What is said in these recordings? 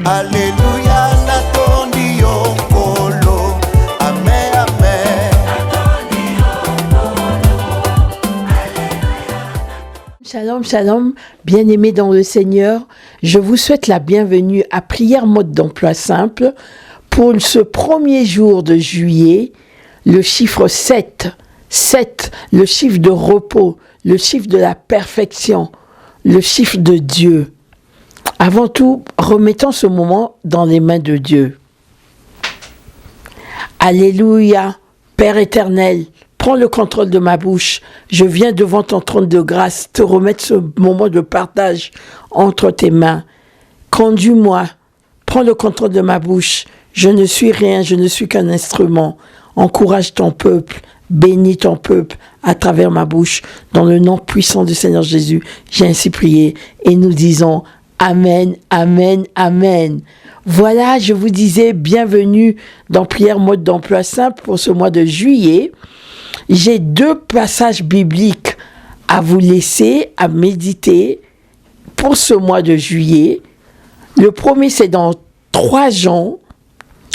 Alléluia, natondi onkolo. Amen, amen. Shalom, shalom, bien-aimés dans le Seigneur, je vous souhaite la bienvenue à Prière mode d'emploi simple pour ce premier jour de juillet, le chiffre 7, 7, le chiffre de repos, le chiffre de la perfection, le chiffre de Dieu. Avant tout, remettons ce moment dans les mains de Dieu. Alléluia, Père éternel, prends le contrôle de ma bouche. Je viens devant ton trône de grâce te remettre ce moment de partage entre tes mains. Conduis-moi, prends le contrôle de ma bouche. Je ne suis rien, je ne suis qu'un instrument. Encourage ton peuple, bénis ton peuple à travers ma bouche. Dans le nom puissant du Seigneur Jésus, j'ai ainsi prié et nous disons Amen, Amen, Amen. Voilà, je vous disais bienvenue dans Prière mode d'emploi simple pour ce mois de juillet. J'ai 2 passages bibliques à vous laisser, à méditer pour ce mois de juillet. Le premier, c'est dans 3 Jean,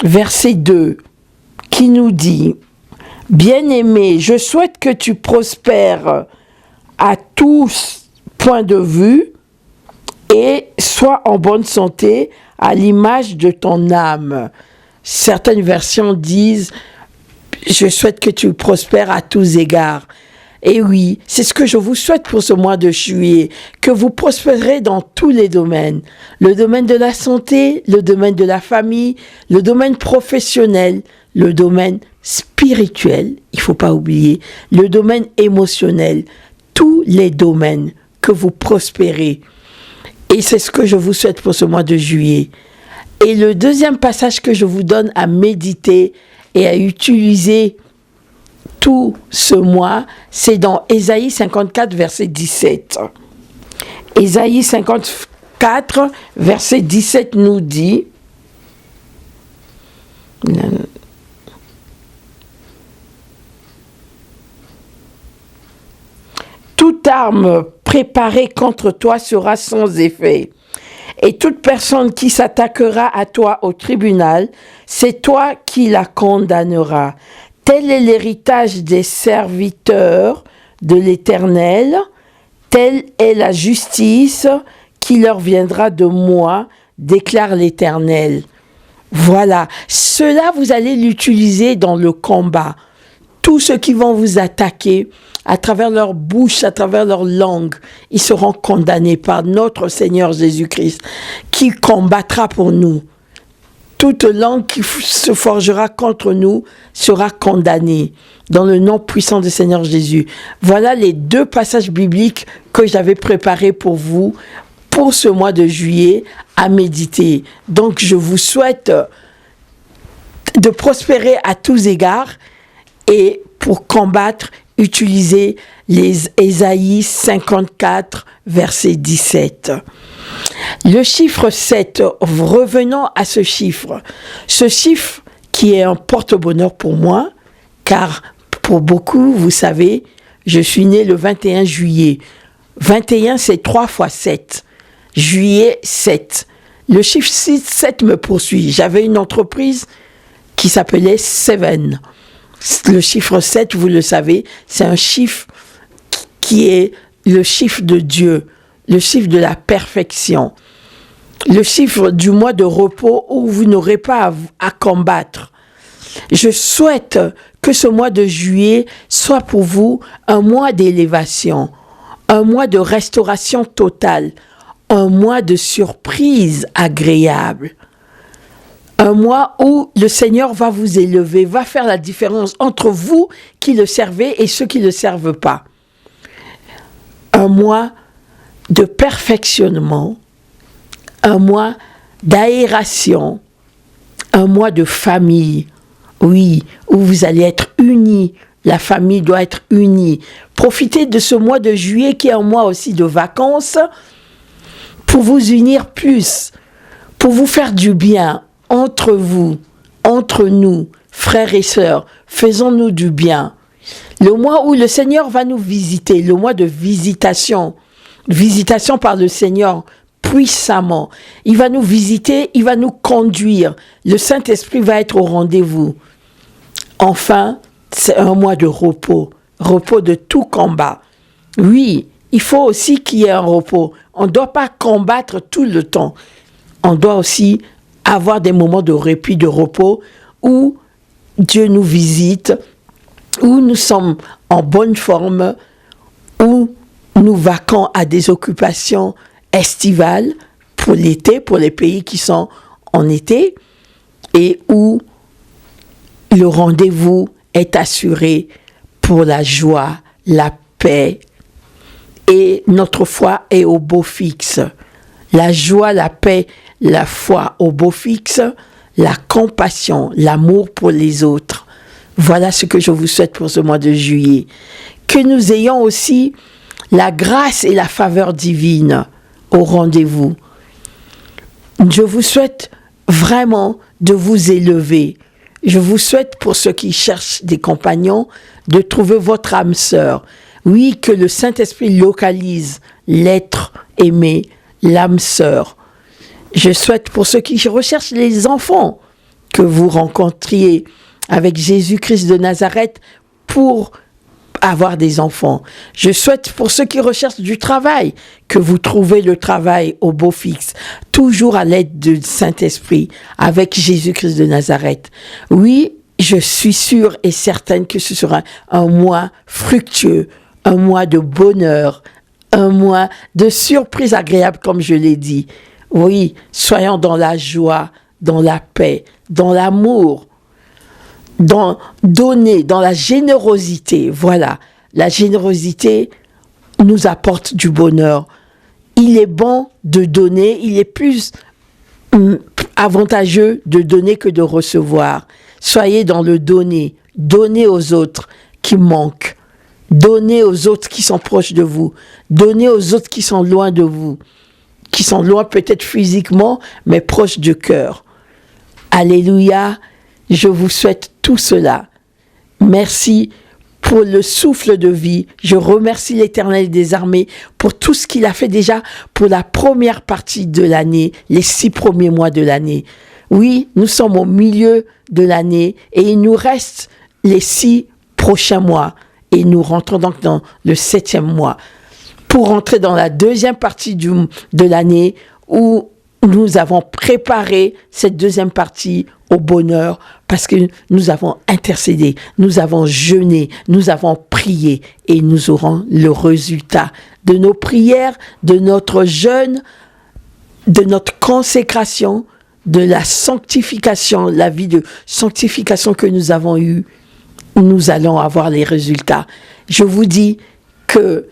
verset 2, qui nous dit « Bien-aimé, je souhaite que tu prospères à tous points de vue et sois en bonne santé à l'image de ton âme. » Certaines versions disent « Je souhaite que tu prospères à tous égards. » Et oui, c'est ce que je vous souhaite pour ce mois de juillet, que vous prospérez dans tous les domaines. Le domaine de la santé, le domaine de la famille, le domaine professionnel, le domaine spirituel, il ne faut pas oublier, le domaine émotionnel, tous les domaines que vous prospérez. Et c'est ce que je vous souhaite pour ce mois de juillet. Et le deuxième passage que je vous donne à méditer et à utiliser tout ce mois, c'est dans Ésaïe 54, verset 17. Ésaïe 54, verset 17 nous dit « Toute arme préparée contre toi sera sans effet, et toute personne qui s'attaquera à toi au tribunal, c'est toi qui la condamneras. Tel est l'héritage des serviteurs de l'Éternel, telle est la justice qui leur viendra de moi, déclare l'Éternel. » Voilà, cela vous allez l'utiliser dans le combat. Tous ceux qui vont vous attaquer, à travers leur bouche, à travers leur langue, ils seront condamnés par notre Seigneur Jésus-Christ, qui combattra pour nous. Toute langue qui se forgera contre nous sera condamnée dans le nom puissant du Seigneur Jésus. Voilà les 2 passages bibliques que j'avais préparés pour vous pour ce mois de juillet à méditer. Donc je vous souhaite de prospérer à tous égards et pour combattre, utilisez les Ésaïe 54, verset 17. Le chiffre 7, revenons à ce chiffre. Ce chiffre qui est un porte-bonheur pour moi, car pour beaucoup, vous savez, je suis né le 21 juillet. 21, c'est 3 fois 7. Juillet, 7. Le chiffre 7 me poursuit. J'avais une entreprise qui s'appelait Seven. Le chiffre 7, vous le savez, c'est un chiffre qui est le chiffre de Dieu, le chiffre de la perfection, le chiffre du mois de repos où vous n'aurez pas à combattre. Je souhaite que ce mois de juillet soit pour vous un mois d'élévation, un mois de restauration totale, un mois de surprise agréable. Un mois où le Seigneur va vous élever, va faire la différence entre vous qui le servez et ceux qui ne le servent pas. Un mois de perfectionnement, un mois d'aération, un mois de famille, oui, où vous allez être unis, la famille doit être unie. Profitez de ce mois de juillet qui est un mois aussi de vacances pour vous unir plus, pour vous faire du bien. Entre vous, entre nous, frères et sœurs, faisons-nous du bien. Le mois où le Seigneur va nous visiter, le mois de visitation, visitation par le Seigneur puissamment. Il va nous visiter, il va nous conduire. Le Saint-Esprit va être au rendez-vous. Enfin, c'est un mois de repos, repos de tout combat. Oui, il faut aussi qu'il y ait un repos. On ne doit pas combattre tout le temps. On doit aussi avoir des moments de répit, de repos, où Dieu nous visite, où nous sommes en bonne forme, où nous vaquons à des occupations estivales pour l'été, pour les pays qui sont en été, et où le rendez-vous est assuré pour la joie, la paix, et notre foi est au beau fixe. La joie, la paix, la foi au beau fixe, la compassion, l'amour pour les autres. Voilà ce que je vous souhaite pour ce mois de juillet. Que nous ayons aussi la grâce et la faveur divine au rendez-vous. Je vous souhaite vraiment de vous élever. Je vous souhaite, pour ceux qui cherchent des compagnons, de trouver votre âme sœur. Oui, que le Saint-Esprit localise l'être aimé, l'âme sœur. Je souhaite, pour ceux qui recherchent les enfants, que vous rencontriez avec Jésus-Christ de Nazareth pour avoir des enfants. Je souhaite, pour ceux qui recherchent du travail, que vous trouvez le travail au beau fixe, toujours à l'aide du Saint-Esprit, avec Jésus-Christ de Nazareth. Oui, je suis sûre et certaine que ce sera un mois fructueux, un mois de bonheur, un mois de surprise agréable, comme je l'ai dit. Oui, soyons dans la joie, dans la paix, dans l'amour, dans donner, dans la générosité. Voilà, la générosité nous apporte du bonheur. Il est bon de donner, il est plus avantageux de donner que de recevoir. Soyez dans le donner, donnez aux autres qui manquent, donnez aux autres qui sont proches de vous, donnez aux autres qui sont loin de vous, qui sont loin peut-être physiquement, mais proches du cœur. Alléluia, je vous souhaite tout cela. Merci pour le souffle de vie. Je remercie l'Éternel des armées pour tout ce qu'il a fait déjà pour la première partie de l'année, les 6 premiers mois de l'année. Oui, nous sommes au milieu de l'année et il nous reste les 6 prochains mois. Et nous rentrons donc dans le 7e mois pour entrer dans la deuxième partie de l'année où nous avons préparé cette deuxième partie au bonheur parce que nous avons intercédé, nous avons jeûné, nous avons prié et nous aurons le résultat de nos prières, de notre jeûne, de notre consécration, de la sanctification, la vie de sanctification que nous avons eue. Nous allons avoir les résultats. Je vous dis que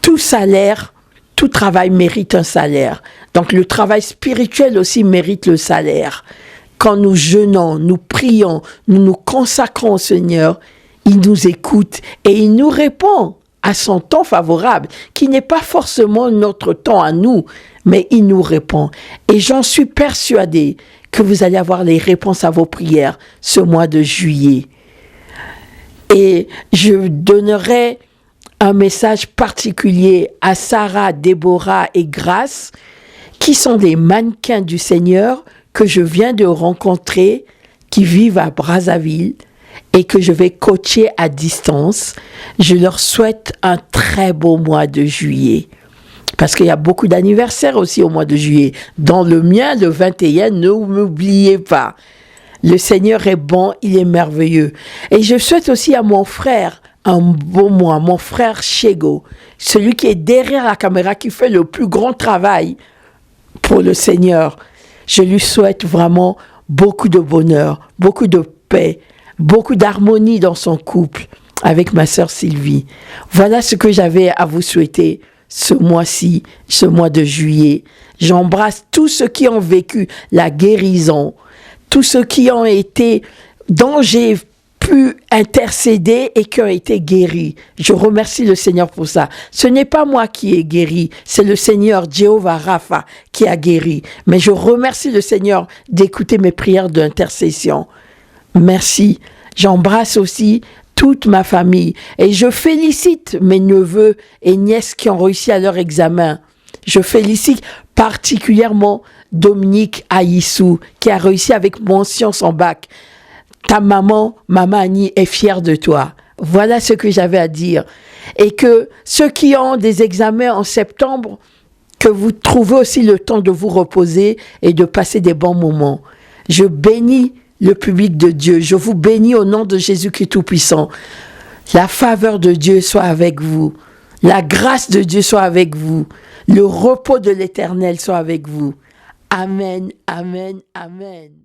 tout salaire, tout travail mérite un salaire. Donc le travail spirituel aussi mérite le salaire. Quand nous jeûnons, nous prions, nous nous consacrons au Seigneur, il nous écoute et il nous répond à son temps favorable, qui n'est pas forcément notre temps à nous, mais il nous répond. Et j'en suis persuadée que vous allez avoir les réponses à vos prières ce mois de juillet. Et je donnerai un message particulier à Sarah, Déborah et Grâce, qui sont des mannequins du Seigneur que je viens de rencontrer, qui vivent à Brazzaville et que je vais coacher à distance. Je leur souhaite un très beau mois de juillet. Parce qu'il y a beaucoup d'anniversaires aussi au mois de juillet. Dans le mien, le 21, ne m'oubliez pas. Le Seigneur est bon, il est merveilleux. Et je souhaite aussi à mon frère un beau mois, mon frère Chego, celui qui est derrière la caméra, qui fait le plus grand travail pour le Seigneur. Je lui souhaite vraiment beaucoup de bonheur, beaucoup de paix, beaucoup d'harmonie dans son couple avec ma sœur Sylvie. Voilà ce que j'avais à vous souhaiter ce mois-ci, ce mois de juillet. J'embrasse tous ceux qui ont vécu la guérison, tous ceux qui ont été, dont j'ai pu intercéder et qui ont été guéris. Je remercie le Seigneur pour ça. Ce n'est pas moi qui ai guéri, c'est le Seigneur Jéhovah Rapha qui a guéri. Mais je remercie le Seigneur d'écouter mes prières d'intercession. Merci. J'embrasse aussi toute ma famille et je félicite mes neveux et nièces qui ont réussi à leur examen. Je félicite particulièrement Dominique Aïssou, qui a réussi avec mention son bac. Ta maman Annie, est fière de toi. Voilà ce que j'avais à dire. Et que ceux qui ont des examens en septembre, que vous trouvez aussi le temps de vous reposer et de passer des bons moments. Je bénis le public de Dieu. Je vous bénis au nom de Jésus-Christ Tout-Puissant. La faveur de Dieu soit avec vous. La grâce de Dieu soit avec vous. Le repos de l'Éternel soit avec vous. Amen, amen, amen.